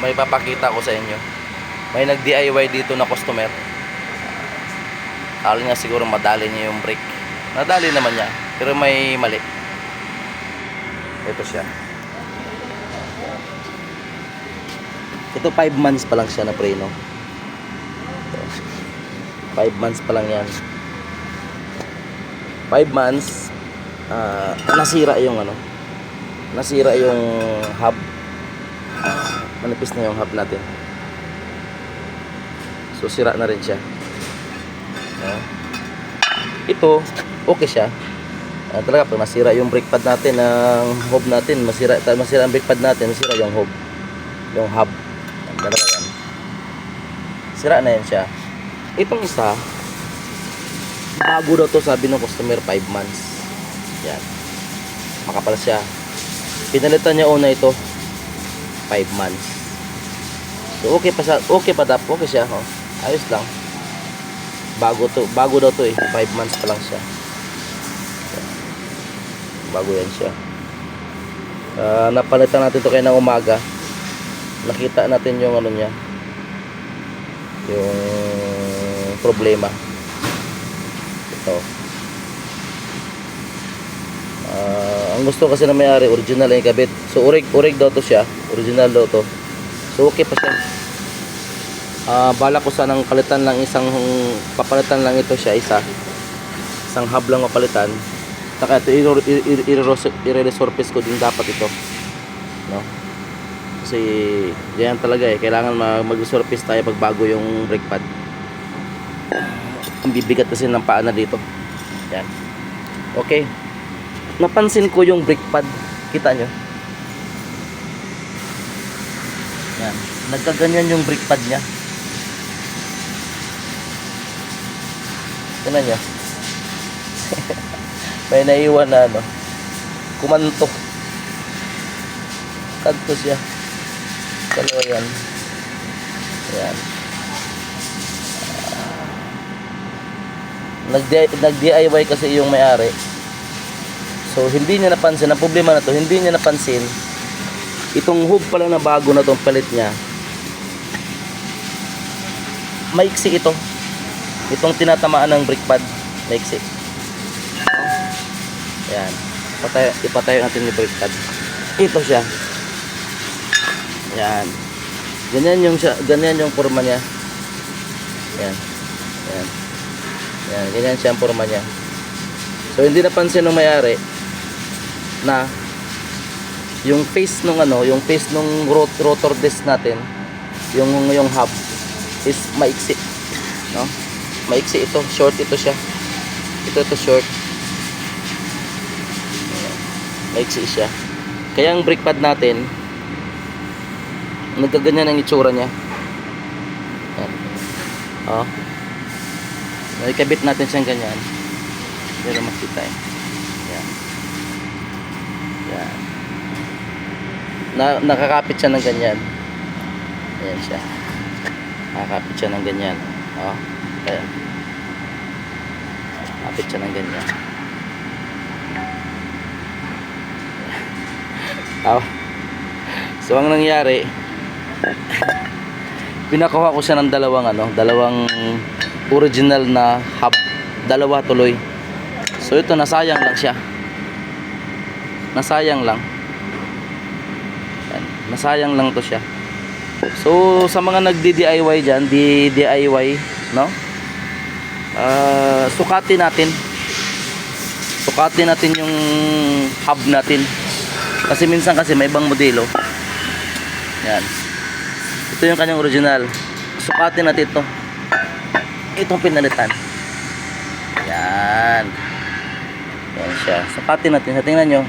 may papakita ko sa inyo. May nag DIY dito na customer. Akala nga siguro madali niya yung brake. Nadali naman niya, pero may mali. Ito siya. Ito 5 months pa lang siya na preno. 5 months pa lang yan. 5 months nasira yung ano. Nasira yung hub. Manipis na yung hub natin. So sira na rin siya. Ito okay siya. Talaga pag masira yung brake pad natin, ang hub natin, masira ang brake pad natin, masira yung hub. Yung hub. Dalawa yan. Sira na yan siya. Itong isa, bago daw to, sabi ng customer, 5 months. Yan. Makapal siya. Pinalitan niya una ito, 5 months. So okay pa siya, okay siya, oh. Ayos lang. Bago daw to eh, 5 months pa lang siya. Bago yan siya. Napalitan natin to kayo ng umaga. Nakita natin yung ano niya, yung problema. Ito. Ang gusto kasi na may-ari, original yung kabit. So urig daw to siya, original daw to. So okay pa siya. Bala ko sanang palitan lang papalitan lang ito siya, isang hub lang mapalitan. Saka ito i-resurface ko din dapat ito, no? Kasi yan talaga eh, kailangan mag-resurface tayo pag bago yung brake pad. Ang bibigat kasi ng paa na dito. Yan. Okay. Napansin ko yung brake pad, kita nyo? Yan. Nagkaganyan yung brake pad nya. Tignan nyo. May naiwan na ano, kumantok. Kanto siya. Dalawa yan. Ayan. Nag-DIY kasi yung may-ari. So hindi niya napansin, ang problema na to, hindi niya napansin itong hub pala na bago na tong palit niya. Maiksi ito. Itong tinatamaan ng brake pad, maiksi. Ayan. Ipatayo natin yung brake pad. Ito siya. Yan. Ganyan yung forma niya. Yan. Yan. Yan, ganyan siya ang forma niya. So hindi napansin ng may-ari na yung face nung rotor disc natin, yung hub is maiksi, no? Maiksi ito, short ito siya. Ito short. Maiksi siya. Kaya ang brake pad natin nagkaganyan ang itsura niya. Yan. Oh. Nakikabit natin siyang ganyan. Pero makita eh. Yan. Yan. Nakakapit siya ng ganyan. Ayan siya. Nakakapit siya ng ganyan. Oh. Ayan. Nakakapit siya ng ganyan. Oh. So ang nangyari, pinakuha ko siya ng dalawang original na hub, dalawa tuloy. So ito nasayang lang siya. Nasayang lang. Yan. Nasayang lang to siya. So sa mga nagdi-DIY diyan, DIY, no? Sukatin natin yung hub natin. Kasi minsan may ibang modelo. Yan. Ito yung kanyang original. Sukatin natin ito. Itong pinalitan. Yan. Yan siya. Sukatin natin. Tingnan nyo.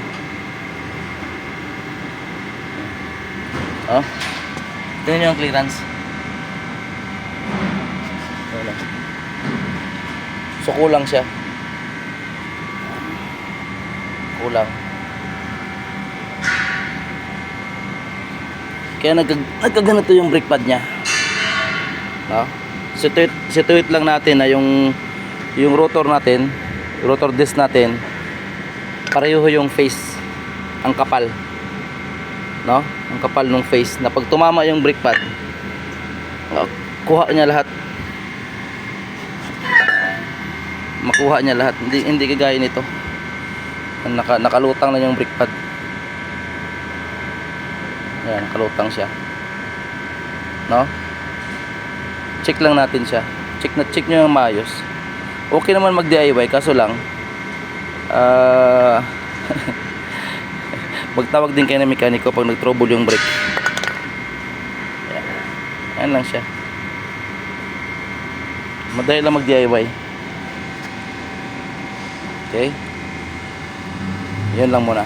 Oh. Tingnan nyo ang clearance. So kulang siya. Kulang. Kaya nagkaganito yung brake pad niya. No? Situate lang natin na yung rotor natin, rotor disc natin, pareho yung face, ang kapal. No? Ang kapal ng face na pag tumama yung brake pad, kuha niya lahat. Makuha niya lahat. Hindi kagaya nito. Nakalutang lang yung brake pad. Ayan, nakalutang siya. No? Check lang natin siya. Check nyo yung maayos. Okay naman mag DIY, kaso lang magtawag din kayo ng mekaniko pag nag-trouble yung brake. Ayan lang siya. Madali lang mag DIY. Okay? Yun lang muna.